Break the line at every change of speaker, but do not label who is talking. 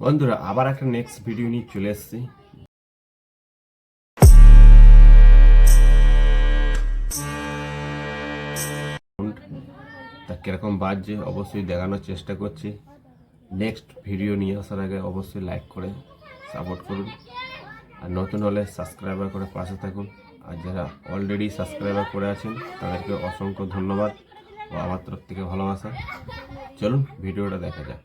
বন্ধুরা আবার একটা নেক্সট ভিডিও নিয়ে চলে এসেছি। তা কিরকম বাজছে অবশ্যই দেখানোর চেষ্টা করছি। নেক্সট ভিডিও নিয়ে আসার আগে অবশ্যই লাইক করে সাপোর্ট করুন, আর নতুন হলে সাবস্ক্রাইবার করে পাশে থাকুন। আর যারা অলরেডি সাবস্ক্রাইবার করে আছেন তাদেরকে অসংখ্য ধন্যবাদ ও আমার তরফ থেকে ভালোবাসা। চলুন ভিডিওটা দেখা যাক।